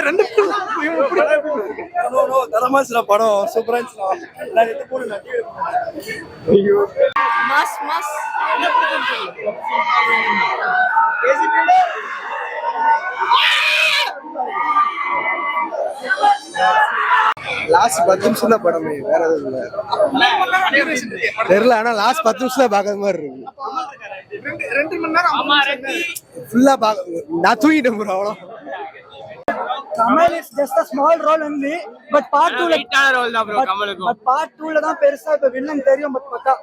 ரெண்டு தரமாச்சுல படம் சூப்பரா லாஸ்ட் 10 நிமிஷம் தான் படம், வேற எதுவும் இல்ல தெரியல. ஆனா லாஸ்ட் 10 நிமிஷம் தான் பாக்குற மாதிரி இருக்கு. 2 மணி நேரம் ஃபுல்லா நான் தூங்கிட்டேன் ப்ரோ. அவ்வளோ Kamal is just a small role only, but part 2 லைட்டான ரோல் தான் ப்ரோ கமலுக்கு. but part 2 ல தான் பெருசா இப்ப வில்லன் தெரியும். பட் பக்கா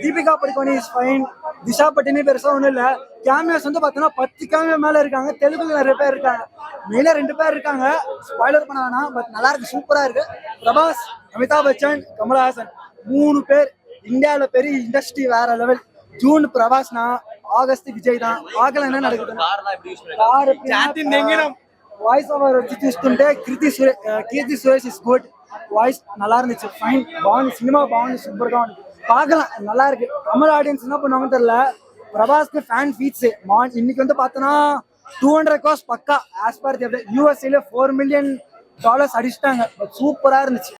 தீபிகா படுகோனே இஸ் ஃபைன். திஷா பட்டினி பெருசா ஒண்ணும் இல்ல. கேமியோஸ் வந்து பார்த்தோன்னா 10 கேமியோ மேல இருக்காங்க. தெலுங்குல நிறைய பேர் இருக்காங்க, மெயினா 2 பேர் இருக்காங்க. ஸ்பாய்லர் பண்ண வேணாம், பட் நல்லா இருக்கு, சூப்பரா இருக்கு. பிரபாஸ், அமிதாப் பச்சன், கமல்ஹாசன் 3 பேர். இந்தியாவில பெரிய இண்டஸ்ட்ரி வேற லெவல். ஜூன் பிரபாஸ்னா, ஆகஸ்ட் விஜய் தான். ஆகல என்ன நடக்குது வாய்ஸ் ஓவர் வச்சு చూస్తుంటే Keerthy Suresh is good. Voice நல்லா இருந்துச்சு, ஃபைன். பாண்ட் சினிமா பாண்ட் சூப்பர்గా ఉంది, பார்க்கலாம், நல்லா இருக்கு. தமிழ் ஆடியன்ஸ் என்ன பண்ணுவாங்கன்னு தெரியல. பிரபாஸ்க்கு ஃபேன் ஃபீட்ஸ் இன்னைக்கு வந்து பார்த்தோன்னா 200 crores பக்கா. ஆஸ் பர் யூஎஸ்ஏல $4 million அடிச்சிட்டாங்க. சூப்பரா இருந்துச்சு.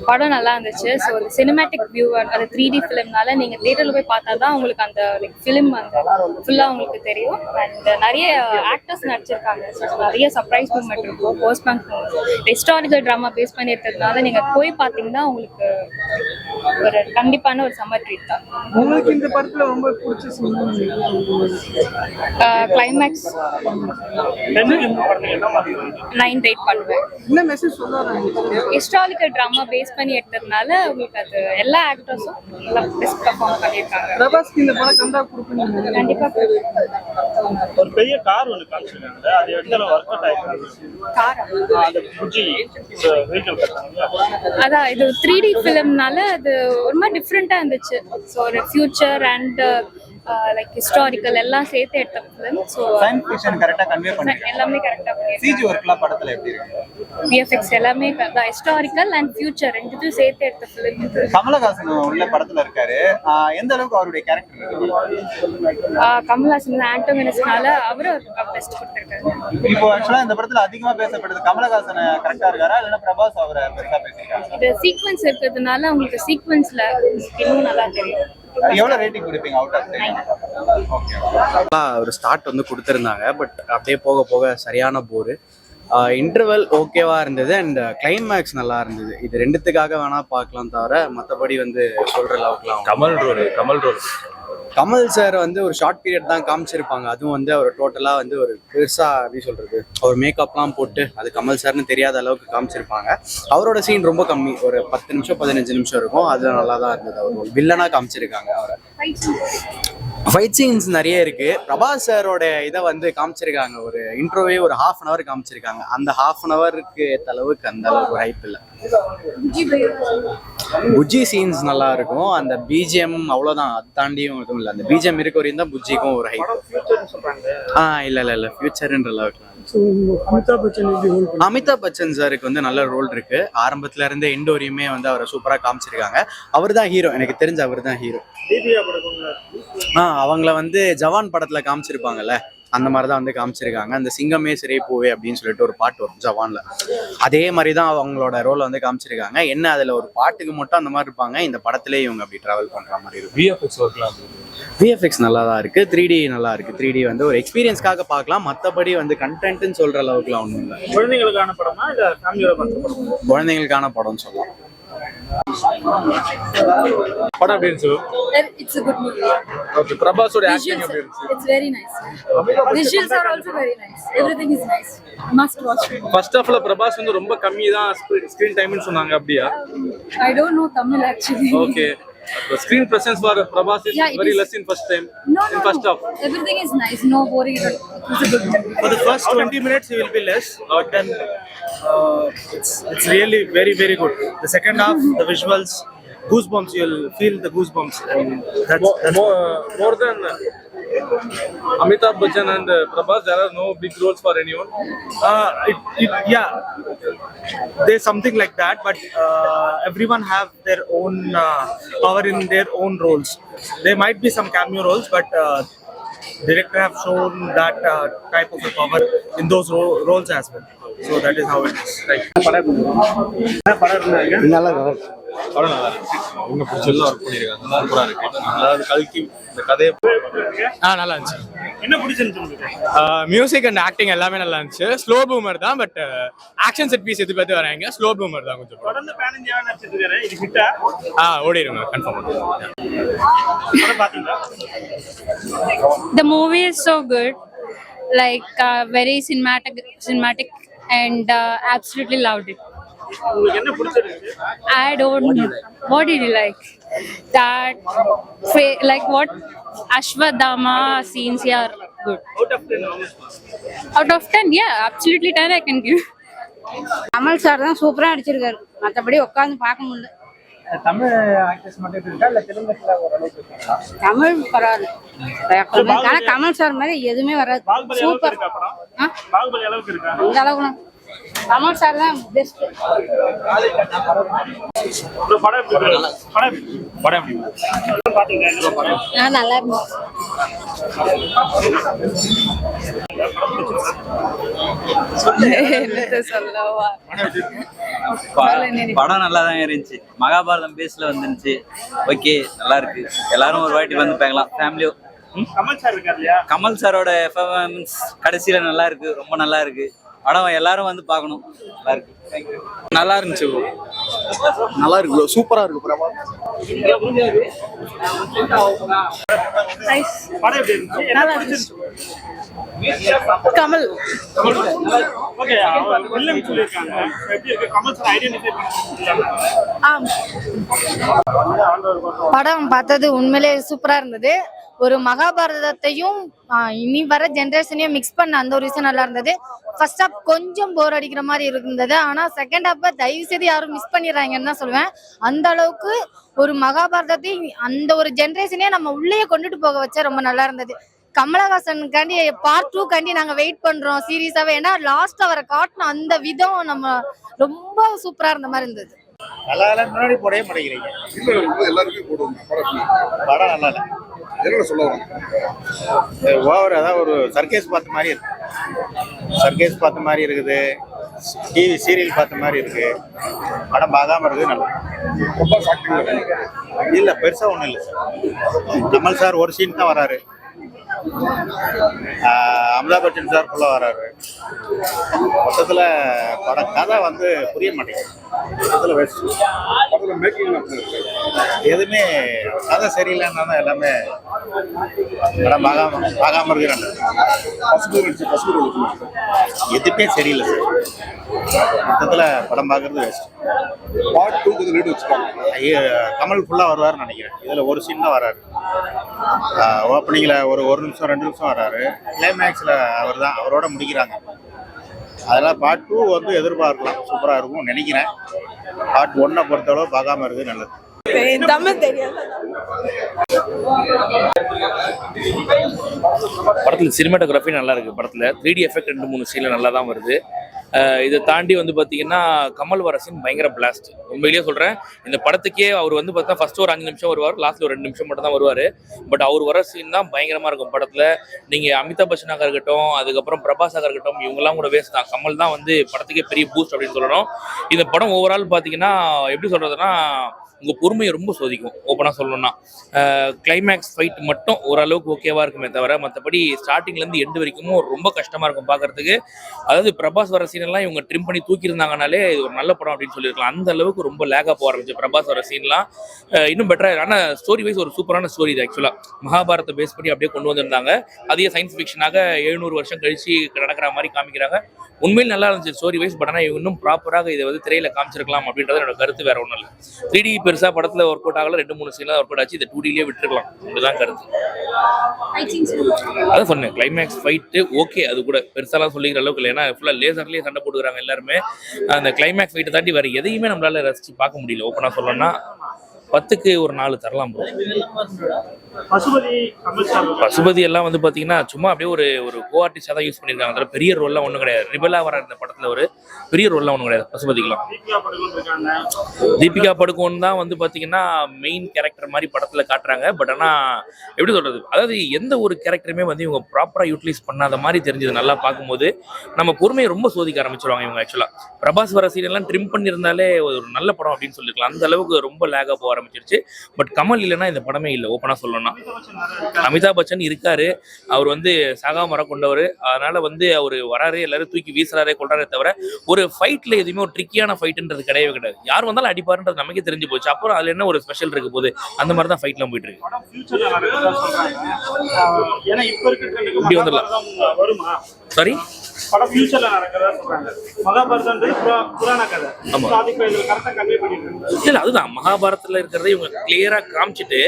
படம் நல்லா இருந்துச்சு. ஸோ ஒரு சினிமேட்டிக் வியூ, அது 3D ஃபிலிம்னால நீங்க தியேட்டர்ல போய் பார்த்தா தான் உங்களுக்கு அந்த ஃபிலிம் அந்த ஃபுல்லா உங்களுக்கு தெரியும். அண்ட் நிறைய ஆக்டர்ஸ் நடிச்சிருக்காங்க. ஸோ நிறைய சர்ப்ரைஸ் மூமெண்ட் இருக்கும். போஸ்ட் பேங்க் ஹிஸ்டாரிக்கல் ட்ராமா பேஸ் பண்ணி இருக்கிறதுனால நீங்க போய் பார்த்தீங்கன்னா உங்களுக்கு ஒரு கண்டிப்பான ஒரு சம்மர் ட்ரீட் தான். உங்களுக்கு இந்த படத்துல ரொம்ப பிடிச்ச கிளைமேக்ஸ் 9 ரேட் பண்ணுவேன். என்ன மெசேஜ் சொல்றாங்க? ஹிஸ்டாரிக்கல் ட்ராமா பேஸ் பண்ணி எடுத்ததுனால உங்களுக்கு அது எல்லா ஆக்டர்ஸும் நல்லா பெஸ்ட் பெர்ஃபார்ம் பண்ணியிருக்காங்க. பிரபாஸ்க்கு இந்த படம் கண்டா கொடுப்பீங்க கண்டிப்பா. ஒரு பெரிய கார் ஒன்று காமிச்சிருக்காங்க, அது இடத்துல ஒர்க் அவுட் ஆயிருக்கு. கார் அந்த புஜி வெஹிக்கிள் அதான் இது 3D ஃபிலிம்னால அது ஒரு மாதிரி டிஃப்ரெண்டா இருந்துச்சு. ஸோ ஒரு ஃபியூச்சர் அண்ட் லைக் ஹிஸ்டாரிக்கல் எல்லாம் சேர்த்து எடுத்த ஃபிலிம். ஸோ சயின்ஸ் ஃபிக்ஷன் கரெக்டா கன்வே பண்ணிருக்காங்க. எல்லாமே கரெக்டா பண்ணிருக்காங்க. சிஜி ஒர்க்லாம் படத்துல எப்படி இருக்கு? விஎஃப்எக்ஸ் எல்லாமே ஹிஸ்டாரிக்கல் அண்ட் ஃபியூச்சர் ரெண்டுத்தையும் சேர்த்து எடுத்த ஃபிலிம். கமலஹாசன் உள்ள படத்துல இருக்காரு, எந்த அளவுக்கு அவருடைய கேரக்டர் இருக்கு? கமல்ஹாசன் ஆண்டோகனிஸ்ட்னால அவரும் பெஸ்ட் கொடுத்திருக்காரு. இப்போ ஆக்சுவலா இந்த படத்துல அதிகமா பேசப்படுது கமலஹாசன் கரெக்டா இருக்காரா இல்ல பிரபாஸ் அவரை பெருசா பேசிருக்காங்க? இது சீக்வென்ஸ் இருக்கிறதுனால உங்களுக்கு சீக்வென்ஸ்ல இன்னும் நல்லா தெரியும். எவ்வளவு ரேட்டிங் கொடுப்பீங்க அவுட் ஆஃப் 10? ஓகே, ஒரு ஸ்டார்ட் வந்து கொடுத்துருந்தாங்க, பட் அப்படியே போக போக சரியான போர். இன்டர்வல் ஓகேவா இருந்தது அண்ட் கிளைமேக்ஸ் நல்லா இருந்தது. இது ரெண்டுத்துக்காக வேணா பார்க்கலாம் தவிர மற்றபடி வந்து சொல்ற அளவுக்குலாம். கமல் சார் வந்து ஒரு ஷார்ட் பீரியட் தான் காமிச்சிருப்பாங்க. அதுவும் வந்து அவர் டோட்டலாக வந்து ஒரு பெருசா எப்படி சொல்றது, அவர் மேக்கப்லாம் போட்டு அது கமல் சார்னு தெரியாத அளவுக்கு காமிச்சிருப்பாங்க. அவரோட சீன் ரொம்ப கம்மி, ஒரு 10 நிமிஷம் 15 நிமிஷம் இருக்கும். அது நல்லா தான் இருந்தது. அவர் ஒரு வில்லனா காமிச்சிருக்காங்க. அவரை ஃபைட் சீன்ஸ் நிறைய இருக்கு. பிரபாஸ் சாரோட இதை வந்து காமிச்சிருக்காங்க. ஒரு இன்ட்ரோவே ஒரு 1/2 an hour காமிச்சிருக்காங்க. அந்த 1/2 an hourக்கு ஏற்ற அளவுக்கு அந்த அளவுக்கு ஒரு ஹைப் இல்லை. புஜ்ஜி சீன்ஸ் நல்லா இருக்கும். அந்த பிஜிஎம் அவ்வளோதான், அது தாண்டியும் எதுவும் இல்லை. அந்த பிஜிஎம் இருக்க வரையும் தான் புஜ்ஜிக்கும் ஒரு ஹைப். இல்லை ஃபியூச்சர்ன்ற அளவுக்கு. அமிதாப் பச்சன் சாருக்கு வந்து நல்ல ரோல் இருக்கு. ஆரம்பத்துல இருந்து எண்ட் வரையுமே வந்து அவரை சூப்பரா காமிச்சிருக்காங்க. அவர் தான் ஹீரோ, எனக்கு தெரிஞ்ச அவர் தான் ஹீரோ. அவங்கள வந்து ஜவான் படத்துல காமிச்சிருப்பாங்கல்ல, அந்த மாதிரிதான் வந்து காமிச்சிருக்காங்க. அந்த சிங்கமே சிறை பூவே அப்படின்னு சொல்லிட்டு ஒரு பாட்டு வரும் ஜவான்ல, அதே மாதிரிதான் அவங்களோட ரோலை வந்து காமிச்சிருக்காங்க. என்ன அதுல ஒரு பாட்டுக்கு மட்டும் அந்த மாதிரி இருப்பாங்க, இந்த படத்திலேயே இவங்க அப்படி டிராவல் பண்ற மாதிரி இருக்கும். விஎஃப்எக்ஸ் நல்லா தான் இருக்கு. 3D நல்லா இருக்கு. 3D வந்து ஒரு எக்ஸ்பீரியன்ஸ்க்காக பார்க்கலாம். மற்றபடி வந்து கண்டென்ட்னு சொல்ற அளவுக்குலாம் ஒன்றும் இல்லை. குழந்தைங்களுக்கான படமா இல்ல ஃபேமிலியோட பார்க்குற படமா? குழந்தைங்களுக்கான படம்னு சொல்லலாம். படம் எப்படி இருந்துச்சு? It's a good movie. Okay, Prabhas's acting எப்படி இருந்துச்சு? It's very nice. Visuals are also very nice. Everything is nice. Must watch. First halfல Prabhas வந்து ரொம்ப கம்மி தான் ஸ்கிரீன் டைம்னு சொன்னாங்க, அப்படியா? I don't know Tamil actually. Okay. The screen presence for Prabhas is very less in first time. No. First half. Everything is nice. No boring. It's a good movie. For the first 20 minutes he will be less, but then it's really very very good. The second half, the visuals, goosebumps, you'll feel the goosebumps. That's more than Amitabh Bachchan and Prabhas, there are no big roles for anyone. Yeah, there's something like that, but everyone have their own power in their own roles. There might be some cameo roles, but director have shown that type of a power in those roles as well. So that is how it is. Right. நல்லா இருக்கு. படம் நல்லா இருக்கு. இன்னும் பிடிச்சதெல்லாம் work பண்ணியிருக்காங்க. சூப்பரா இருக்கு. அதாவது கல்கி இந்த கதையை நல்லா இருந்துச்சு. என்ன பிடிச்சிருந்துச்சு? மியூசிக் அண்ட் ஆக்டிங் எல்லாமே நல்லா இருந்துச்சு. ஸ்லோ பூமர் தான், பட் ஆக்ஷன் செட் பீஸ் எது பத்தி வராங்க. ஸ்லோ பூமர் தான் கொஞ்சம். தொடர்ந்து 15 ஆ நடிச்சிருக்காரு. இது ஹிட்டா? ஓடிடுங்க கன்ஃபார்ம். படம் பாத்தீங்களா? The movie is so good, like very cinematic, and absolutely loved it. உங்களுக்கு என்ன பிடிச்சிருக்கு? I don't know. What did you like? That like what Ashwadama scenes here are good. Out of 10 how much? Out of 10, yeah, absolutely 10 I can give. Kamal sir தான் சூப்பரா அடிச்சிருக்காரு. மற்றபடி உட்காந்து பார்க்க முடியல. தமிழ் ஆக்டர்ஸ் மட்டும் இருக்கா இல்ல தெலுங்குல ஓரளவுக்கு இருக்கா? தமிழ் பரவாயில்ல. ஆனா கமல் சார் மாதிரி எதுவுமே வராது. சூப்பர். பாகுபலி அளவுக்கு இருக்கா? அந்த அளவுக்கு கமல் சார் தான் பெஸ்ட். நல்லா இருந்துச்சு. படம் நல்லா தான் இருந்துச்சு. மகாபாரதம் பேஸ்ல வந்துருந்துச்சு. ஓகே, நல்லா இருக்கு. எல்லாரும் ஒரு வாட்டி வந்து பார்க்கலாம் ஃபேமிலியோ. கமல் சாரோட பெர்ஃபார்மன்ஸ் கடைசியில நல்லா இருக்கு, ரொம்ப நல்லா இருக்கு. படம் எல்லாரும் வந்து பார்க்கணும். நல்லா இருக்கு. நல்லா இருந்துச்சு. நல்லா இருக்கு ப்ரோ, சூப்பரா இருக்கு பிரபா. கமல் ஓகே, வில்லன் சொல்லிருக்காங்க. எப்படி இருக்கு கமல் சார் ஐடென்டிஃபை படம் பார்த்தது உண்மையிலே சூப்பரா இருந்தது. ஒரு மகாபாரதத்தையும் இனி வர ஜென்ரேஷனையும் மிக்ஸ் பண்ண அந்த ஒரு விஷயம் நல்லா இருந்தது. ஃபர்ஸ்ட் ஹாப் கொஞ்சம் போர் அடிக்கிற மாதிரி இருந்தது. ஆனா செகண்ட் ஹாப்பை தயவு செய்து யாரும் மிஸ் பண்ணிடுறாங்கன்னு தான் சொல்லுவேன். அந்த அளவுக்கு ஒரு மகாபாரதத்தை அந்த ஒரு ஜென்ரேஷனே நம்ம உள்ளே கொண்டுட்டு போக வச்சா ரொம்ப நல்லா இருந்தது. கமலஹாசனுக்காண்டி பார்ட் 2 காண்டி நாங்க வெயிட் பண்றோம் சீரியஸாவே. ஏன்னா லாஸ்ட் அவரை காட்டின அந்த விதம் நம்ம ரொம்ப சூப்பரா இருந்த மாதிரி இருந்தது. நல்லா இல்ல, முன்னாடி போடவே மாட்டேங்கிறீங்க. எல்லாருமே போடுவாங்க. படம் நல்லா இல்ல. என்ன சொல்ல வராங்க? ஓவர் அதான் ஒரு சர்க்கேஸ் பார்த்த மாதிரி இருக்கு. சர்க்கேஸ் பார்த்த மாதிரி இருக்குது. டிவி சீரியல் பார்த்த மாதிரி இருக்கு. படம் பார்க்காம இருக்குது. நல்லா இல்ல, பெருசா ஒண்ணும் இல்லை சார். கமல் சார் ஒரு சீன் தான் வராரு. அமிதாப் பச்சன் சார் ஃபுல்லா வராரு. மொத்தத்துல படம் கதை வந்து புரிய மாட்டேங்குது. மொத்தத்துல வேஸ்ட். எதுவுமே கதை சரியில்லைன்னா தான் எல்லாமே படம் பார்க்காம இருக்கிறாங்க. எதுவுமே சரியில்லை சார். மொத்தத்துல படம் பார்க்கறது வேஸ்ட். பார்ட் 2 கொஞ்சம் லேட் வச்சுட்டாங்க. கமல் ஃபுல்லா வருவாருன்னு நினைக்கிறேன். இதுல ஒரு சீன் தான் வராரு. ஓப்பனிங்ல ஒரு 1 நிமிஷம் 2 நிமிஷம் வராரு. கிளைமேக்ஸ்ல அவர் தான், அவரோட முடிக்கிறாங்க. அதெல்லாம் பார்ட் 2 வந்து எதிர்பார்க்கலாம், சூப்பரா இருக்கும் நினைக்கிறேன். பார்ட் 1 பொறுத்தளவு பார்க்காம இருக்குது நல்லது. தமிழ் தெரியாது. படத்தில் சினிமாட்டோகிராஃபி நல்லா இருக்குது. படத்தில் 3D எஃபெக்ட் 2-3 சீனில் நல்லா தான் வருது. இதை தாண்டி வந்து பார்த்தீங்கன்னா கமல் வர சீன் பயங்கர பிளாஸ்ட். உண்மையிலேயே சொல்கிறேன், இந்த படத்துக்கே அவர் வந்து பார்த்தா ஃபஸ்ட்டு ஒரு 5 நிமிஷம் வருவார், லாஸ்ட்டில் ஒரு 2 நிமிஷம் மட்டும் தான் வருவார். பட் அவர் வர சீன் தான் பயங்கரமாக இருக்கும் படத்தில். நீங்கள் அமிதாப் பச்சனாக இருக்கட்டும், அதுக்கப்புறம் பிரபாஸாக இருக்கட்டும், இவங்கெல்லாம் கூட வேஸ்ட் தான். கமல் தான் வந்து படத்துக்கே பெரிய பூஸ்ட் அப்படின்னு சொல்லணும். இந்த படம் ஓவரால் பார்த்தீங்கன்னா எப்படி சொல்கிறதுனா, உங்கள் பொறுமையை ரொம்ப சோதிக்கும். ஓப்பனாக சொல்லணும்னா கிளைமேக்ஸ் ஃபைட் மட்டும் ஓரளவுக்கு ஓகேவாக இருக்குமே தவிர, மற்றபடி ஸ்டார்டிங்லேருந்து எண்டு வரைக்கும் ரொம்ப கஷ்டமாக இருக்கும் பார்க்குறதுக்கு. அதாவது பிரபாஸ் வர சீனெல்லாம் இவங்க ட்ரிம் பண்ணி தூக்கியிருந்தாங்கனாலே இது ஒரு நல்ல படம் அப்படின்னு சொல்லியிருக்கலாம். அந்த அளவுக்கு ரொம்ப லேக்காக போக ஆரம்பிச்சு பிரபாஸ் வர சீன்லாம். இன்னும் பெட்டராக, ஆனால் ஸ்டோரி வைஸ் ஒரு சூப்பரான ஸ்டோரி இது. ஆக்சுவலாக மகாபாரத்தை பேஸ் பண்ணி அப்படியே கொண்டு வந்திருந்தாங்க. அதே சயின்ஸ் ஃபிக்ஷனாக 700 வருஷம் கழிச்சு நடக்கிற மாதிரி காமிக்கிறாங்க. உண்மையில் நல்லா இருந்துச்சு ஸ்டோரி வைஸ். பட் ஆனால் இன்னும் ப்ராப்பராக இதை வந்து திரையில் காமிச்சிருக்கலாம் அப்படின்றது என்னோட கருத்து. வேற ஒன்றும் இல்லை. 3D பெருசாக படத்தில் ஒர்க் அவுட் ஆகல. 2-3 சீனில் ஒர்க் அவுட் ஆச்சு. இதை 2Dலேயே விட்டுருக்கலாம். இதுதான் கருத்து. அதான் சொன்னேன், கிளைமேக்ஸ் ஃபைட்டு ஓகே, அது கூட பெருசாலாம் சொல்லிக்கிற அளவுக்கு இல்லை. ஏன்னா ஃபுல்லாக லேசர்லேயே சண்டை போட்டுக்கிறாங்க எல்லாருமே. அந்த கிளைமேக்ஸ் ஃபைட்டை தாண்டி வேறு எதையுமே நம்மளால ரசித்து பார்க்க முடியல. ஓப்பனாக சொல்லணும்னா 10க்கு ஒரு 4 தரலாம் ப்ரோ. பசுபதி எல்லாம் வந்து பாத்தீங்கன்னா சும்மா அப்படியே ஒரு ஒரு கோ ஆர்டிஸ்டா தான் யூஸ் பண்ணிருக்காங்க. அதில் பெரிய ரோல்லாம் ஒன்றும் கிடையாது. ரிபலா வர இந்த படத்துல ஒரு பெரிய ரோல்லாம் ஒன்றும் கிடையாது பசுபதிக்கெல்லாம். தீபிகா படுகோன் தான் வந்து பாத்தீங்கன்னா மெயின் கேரக்டர் மாதிரி படத்துல காட்டுறாங்க. பட் ஆனா எப்படி சொல்றது, அதாவது எந்த ஒரு கேரக்டருமே வந்து இவங்க ப்ராப்பரா யூட்டிலைஸ் பண்ணாத மாதிரி தெரிஞ்சது. நல்லா பார்க்கும்போது நம்ம பொறுமையை ரொம்ப சோதிக்க ஆரம்பிச்சிருவாங்க இவங்க. ஆக்சுவலா பிரபாஸ் வர சீன் எல்லாம் ட்ரிம் பண்ணியிருந்தாலே ஒரு நல்ல படம் அப்படின்னு சொல்லிக்கலாம். அந்த அளவுக்கு ரொம்ப லேகா போக ஆரம்பிச்சிருச்சு. பட் கமல் இல்லைன்னா இந்த படமே இல்லை. ஓப்பனா சொல்லணும்னா அமிதாப் பச்சன் இருக்காரு. அவர் வந்து சாகா மரம் கொண்டவர். அதனால வந்து அவர் வராரு, எல்லாரும் தூக்கி வீசுறாரே கொள்றாரே தவிர ஒரு ஃபைட்ல எதுவுமே ஒரு ட்ரிக்கியான ஃபைட்ன்றது கிடையவே கிடையாது. யார் வந்தாலும் அடிப்பாருன்றது நமக்கே தெரிஞ்சு போச்சு. அப்புறம் அதுல என்ன ஒரு ஸ்பெஷல் இருக்கு போது அந்த மாதிரி தான் ஃபைட்லாம் போயிட்டு இருக்கு. இப்படி வந்துடலாம். சாரி படம் ஃபியூச்சர்ல நடக்கிறதா சொல்றாங்க. மகாபாரதம்ன்றது புராண கதை. ஆமா, அதுக்கு இதுல கரெக்ட்டா கன்வே பண்ணிருக்காங்க. இல்ல அதுதான் மகாபாரதத்துல இருக்கிறத இவங்க கிளியரா காமிச்சிட்டு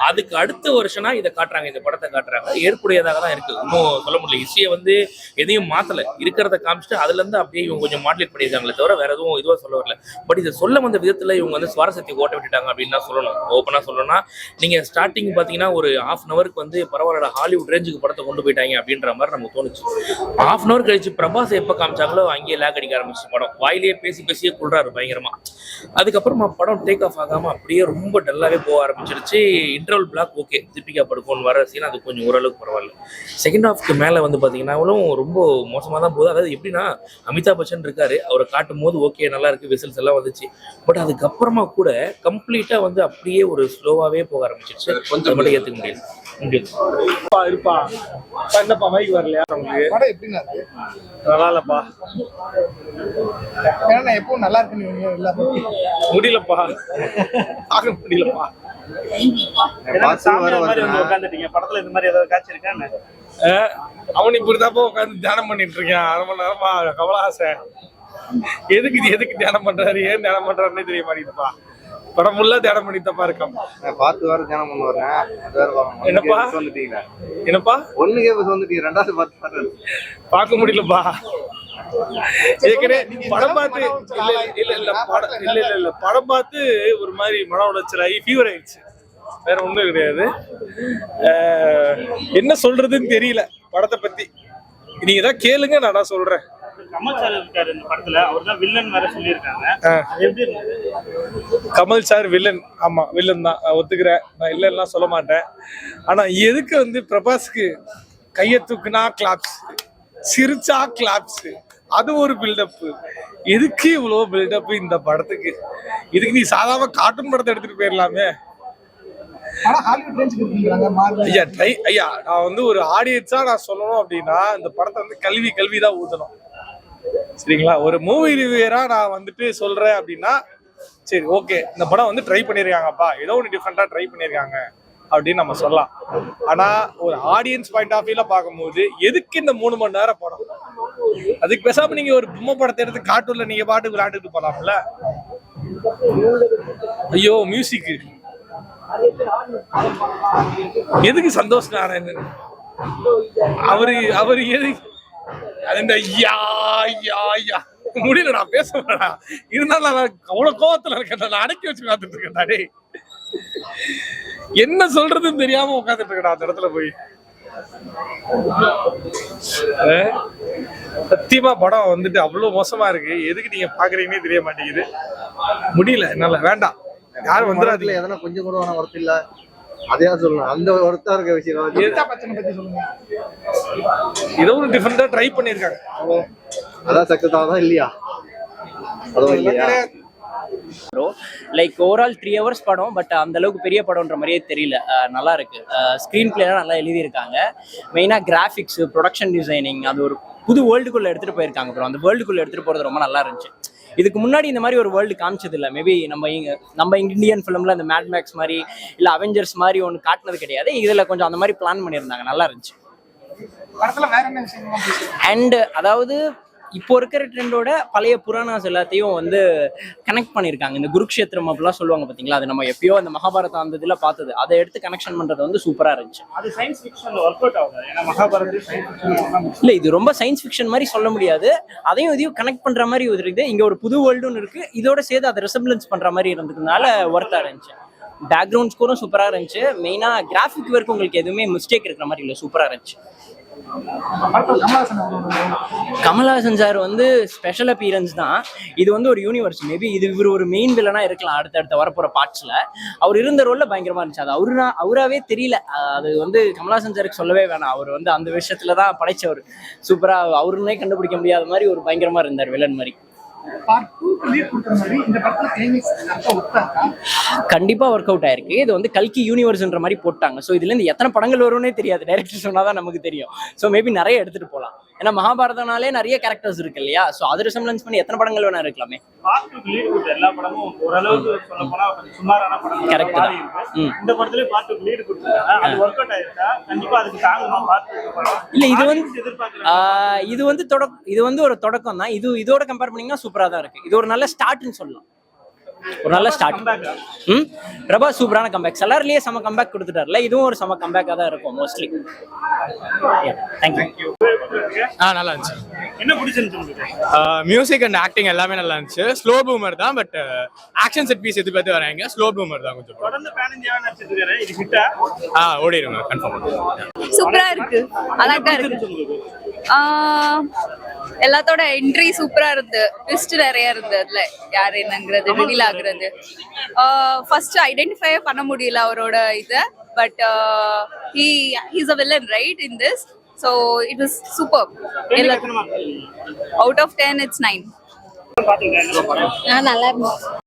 அதுக்கு அடுத்த வருஷனா இதை காட்டுறாங்க, இந்த படத்தை காட்டுறாங்க. ஏற்புடையதாக தான் இருக்கு. இன்னும் சொல்ல முடியல. ஹிஸ்டரியை வந்து எதையும் மாத்தல, இருக்கிறத காமிச்சிட்டு அதுல இருந்து அப்படியே இவங்க கொஞ்சம் மாடலேட் பண்ணியிருக்காங்களே தவிர வேற எதுவும் இதுவா சொல்ல வரல. பட் இதை சொல்ல வந்த விதத்துல இவங்க வந்து சுவாரஸ்யத்தை ஓட்ட விட்டுட்டாங்க அப்படின்னு தான் சொல்லணும். ஓப்பனா சொல்லணும்னா நீங்க ஸ்டார்டிங் பாத்தீங்கன்னா ஒரு ½ அன் ஹவருக்கு வந்து பரவாயில்ல ஹாலிவுட் ரேஞ்சுக்கு படத்தை கொண்டு போயிட்டாங்க அப்படின்ற மாதிரி நமக்கு தோணுச்சு. ½ அன் ஹவர் கழிச்சு பிரபாஸ் எப்ப காமிச்சாங்களோ அங்கேயே லேக் அடிக்க ஆரம்பிச்சு படம். வாயிலேயே பேசியே கொள்றாரு பயங்கரமா. அதுக்கப்புறமா படம் டேக் ஆஃப் ஆகாம அப்படியே ரொம்ப டல்லாவே போக ஆரம்பிச்சிருச்சு. Interval black okay, Deepika Padukone வர சீன் அது கொஞ்சம் ஓரளவுக்கு பரவாயில்ல. செகண்ட் ஹாஃப்க்கு மேல வந்து பாத்தீங்கன்னா ரொம்ப மோசமா தான் போகுது. அதாவது எப்படின்னா அமிதாப் பச்சன் இருக்காரு, அவரை காட்டும் போது ஓகே நல்லா இருக்கு, விசில்ஸ் எல்லாம் வந்துச்சு. பட் அதுக்கப்புறமா கூட கம்ப்ளீட்டா வந்து அப்படியே ஒரு ஸ்லோவாவே போக ஆரம்பிச்சிருச்சு. கொஞ்சம் மட்டும் ஏத்துக்க முடியாது. இருப்பா என்னப்பா மைக் வரலையா உங்களுக்கு? படம் எப்படின்னா நல்லா இல்லப்பா. ஏன்னா எப்பவும் நல்லா இருக்குன்னு முடியலப்பா, பார்க்க முடியலப்பா. உட்காந்துட்டீங்க படத்துல இந்த மாதிரி ஏதாவது காட்சி இருக்கான்னு? அவன் இப்படிதாப்பா உட்காந்து தியானம் பண்ணிட்டு இருக்கேன் 1/2 மணி நேரமா. கமலஹாச எதுக்கு தியானம் பண்றாரு, ஏன் தியானம் பண்றாருன்னே தெரிய மாட்டேங்குதுப்பா. படம் ஃபுல்லா தியானம் பண்ணிட்டப்பா இருக்கான். பார்த்து வேற தியானம் பண்ண வரேன். என்னப்பா என்னப்பா ஒண்ணுக்கே வந்துட்டீங்க, ரெண்டாவது பார்த்து பார்க்க முடியலப்பா. ஏற்கனவே படம் பார்த்து இல்ல படம் பார்த்து ஒரு மாதிரி மன உளைச்சல் ஆகி ஃபீவர் ஆயிடுச்சு. வேற ஒண்ணும் கிடையாது. என்ன சொல்றதுன்னு தெரியல படத்தை பத்தி. நீங்க தான் கேளுங்க, நான் சொல்றேன். கமல் சார் இருக்காரு இந்த படத்துல, அவர் தான் வில்லன் வேற சொல்லியிருக்காங்க. எப்படி இருந்தது? Kamal sir villain? ஆமா வில்லன் தான், ஒத்துக்கிறேன். நான் இல்லைன்னா சொல்ல மாட்டேன். ஆனா எதுக்கு வந்து பிரபாஸ்க்கு கையை தூக்குனா கிளாப்ஸ், சிரிச்சா கிளாப்ஸ், அது ஒரு பில்டப். எதுக்கு இவ்வளவு பில்டப் இந்த படத்துக்கு? இதுக்கு நீ சாதாரண கார்ட்டூன் படத்தை எடுத்துட்டு போயிடலாமே. ஐயா நான் வந்து ஒரு ஆடியன்ஸா நான் சொல்லணும் அப்படின்னா இந்த படத்தை வந்து கல்விதான் ஊத்தணும். சரிங்களா? ஒரு மூவி ரிவ்யூயரா நான் வந்துட்டு சொல்றேன் அப்படின்னா சரி ஓகே, இந்த படம் வந்து ட்ரை பண்ணிருக்காங்கப்பா, ஏதோ ஒன்று டிஃப்ரெண்டா ட்ரை பண்ணிருக்காங்க அப்படின்னு நம்ம சொல்லலாம். ஆனா ஒரு ஆடியன்ஸ் பாயிண்ட் ஆஃப் வியூல பார்க்கும்போது எதுக்கு இந்த 3 மணி நேரம் படம்? அதுக்கு பேசாம நீங்க ஒரு பொம்மை படத்தை எடுத்து கார்ட்டூன்ல நீங்க பாட்டுக்கு விளையாண்டுட்டு போலாம்ல. ஐயோ மியூசிக் எதுக்கு சந்தோஷ் நாராயணன் அவரு எதுக்கு அந்த முடியல, நான் பேச இருந்தாலும் நான் அவ்வளவு கோவத்துல இருக்கேன். நான் அடக்கி வச்சு உட்காந்துட்டு இருக்கேன். என்ன சொல்றதுன்னு தெரியாம உட்காந்துட்டு இருக்கேன் அந்த இடத்துல போய். சத்தியமா படம் வந்துட்டு அவ்வளவு மோசமா இருக்கு. எதுக்கு நீங்க பாக்குறீங்கன்னே தெரிய மாட்டேங்குது. முடியல என்னால, வேண்டாம். யாரும் வந்துடாதுல. எதனா கொஞ்சம் கூட வரத்து இல்ல, அதையா சொல்லணும். அந்த ஒருத்தா இருக்க விஷயம் ஏதோ ஒரு டிஃபரெண்டா ட்ரை பண்ணிருக்காங்க. அதான் சக்சஸ் ஆகுதா இல்லையா? அதுவும் இல்லையா? லைக் ஓவரால் 3 hours படம். பட் அந்த அளவுக்கு பெரிய படம்ன்ற மாதிரியே தெரியல. நல்லா இருக்கு. ஸ்க்ரீன் பிளேலாம் நல்லா எழுதியிருக்காங்க. மெயினாக கிராஃபிக்ஸ், ப்ரொடக்ஷன் டிசைனிங், அது ஒரு புது வேர்ல்டுக்குள்ள எடுத்துட்டு போயிருக்காங்க. அப்புறம் அந்த வேர்ல்டுக்குள்ள எடுத்துட்டு போறது ரொம்ப நல்லா இருந்துச்சு. இதுக்கு முன்னாடி இந்த மாதிரி ஒரு வேர்ல்டு காமிச்சது இல்லை. மேபி நம்ம இந்தியன் ஃபிலிம்ல இந்த மேட் மேக்ஸ் மாதிரி இல்லை அவெஞ்சர்ஸ் மாதிரி ஒன்று காட்டினது கிடையாது. இதில் கொஞ்சம் அந்த மாதிரி பிளான் பண்ணியிருந்தாங்க, நல்லா இருந்துச்சு. அண்ட் அதாவது இப்போ இருக்கிற ட்ரெண்டோட பழைய புராணாஸ் எல்லாத்தையும் வந்து கனெக்ட் பண்ணியிருக்காங்க. இந்த குருக்ஷேத்திரம் அப்படிலாம் சொல்லுவாங்க பார்த்தீங்களா, அது நம்ம எப்பயோ அந்த மகாபாரதம் அந்த இதில் பார்த்தது. அதை எடுத்து கனெக்ஷன் பண்ணுறது வந்து சூப்பராக இருந்துச்சு. அது சயின்ஸ் ஃபிக்ஷன்ல ஒர்க் அவுட் ஆகுது. ஏன்னா மகாபாரதம் சயின்ஸ் ஃபிக்ஷன் இல்லை, இது ரொம்ப சயின்ஸ் ஃபிக்ஷன் மாதிரி சொல்ல முடியாது. அதையும் இதையும் கனெக்ட் பண்ணுற மாதிரி இருக்குது. இங்கே ஒரு புது வேர்ல்டுன்னு இருக்குது, இதோட சேர்த்து அதை ரெசம்பிளன்ஸ் பண்ணுற மாதிரி இருந்ததுனால ஒர்த்தாக இருந்துச்சு. பேக்ரவுண்ட் ஸ்கோரும் சூப்பராக இருந்துச்சு. மெயினாக கிராஃபிக் ஒர்க் உங்களுக்கு எதுவுமே மிஸ்டேக் இருக்கிற மாதிரி இல்லை, சூப்பராக இருந்துச்சு. கமல்ஹாசன் சார் வந்து ஸ்பெஷல் அப்பியரன்ஸ் தான். இது வந்து ஒரு யூனிவர்ஸ், மேபி இது இவர் ஒரு மெயின் வில்லனா இருக்கலாம் அடுத்தடுத்த வரப்போற பார்ட்ஸ்ல. அவர் இருந்த ரோல்ல பயங்கரமா இருந்துச்சு. அது அவராவே தெரியல. அது வந்து கமல்ஹாசன் சாருக்கு சொல்லவே வேணாம். அவர் வந்து அந்த விஷயத்துல தான் படைச்சவர். சூப்பரா அவருன்னே கண்டுபிடிக்க முடியாத மாதிரி ஒரு பயங்கரமா இருந்தார் வில்லன் மாதிரி. கண்டிப்பா ஒர்க் அவுட் ஆயிருக்கு. இது வந்து கல்கி யூனிவர்ஸ்ன்ற மாதிரி போட்டாங்க. ஸோ இதுல இருந்து எத்தனை படங்கள் வரும்னே தெரியாது, டைரக்டர் சொன்னாதான் நமக்கு தெரியும். ஸோ மேபி நிறைய எடுத்துட்டு போகலாம். ஏன்னா மகாபாரதனாலே நிறைய கேரக்டர்ஸ் இருக்கு இல்லையா? ஸோ அது ரிசம்பிளன்ஸ் பண்ணி எத்தனை படங்கள் வேணா இருக்கலாமே. எல்லா படமும் ஓரளவுக்கு சொல்ல போனா சுமாரான படம். கரெக்ட் தான். இந்த படத்துல பார்ட் லீட் கொடுத்தாங்க. அது ஒர்க் அவுட் ஆயிருக்கா? கண்டிப்பா அதுக்கு தாங்குமா பார்ட் இல்ல இது வந்து ஒரு தொடக்கம் தான். இதோட கம்பேர் பண்ணீங்கன்னா சூப்பரா தான் இருக்கு. இது ஒரு நல்ல ஸ்டார்ட்னு சொல்லலாம். ஒரு நல்ல ஸ்டார்ட். பிரபாஸ் சூப்பரான கம்பேக். சலார்லயே செம கம்பேக் கொடுத்துட்டார்ல, இதுவும் ஒரு செம கம்பேக்கா தான் இருக்கும் மோஸ்ட்லி. தேங்க்யூ. நல்லா இருந்துச்சு. என்ன பிடிச்சிருந்துச்சு? மியூசிக் அண்ட் ஆக்டிங் எல்லாமே நல்லா இருந்துச்சு. ஸ்லோ பூமர் தான், பட் ஆக்ஷன் செட் பீஸ் எது பார்த்து வராங்க. ஸ்லோ பூமர் தான் கொஞ்சம். தொடர்ந்து பேன் இந்தியாவா நடிச்சிட்டு இருக்காரு. இது ஹிட்டா? ஓடிடுங்க கன்ஃபார்ம். சூப்பரா இருக்கு, அழகா இருக்கு. எல்லாத்தோட என்ட்ரி சூப்பரா இருந்து, ட்விஸ்ட் நிறைய இருந்து. அதுல யார் என்னங்கிறது ரிவீல் ஆகுறது ஃபர்ஸ்ட் ஐடென்டிஃபை பண்ண முடியல அவரோட இத. But he's a villain right in this, so it was superb. Out of 10 it's 9. நல்லா இருந்துச்சு.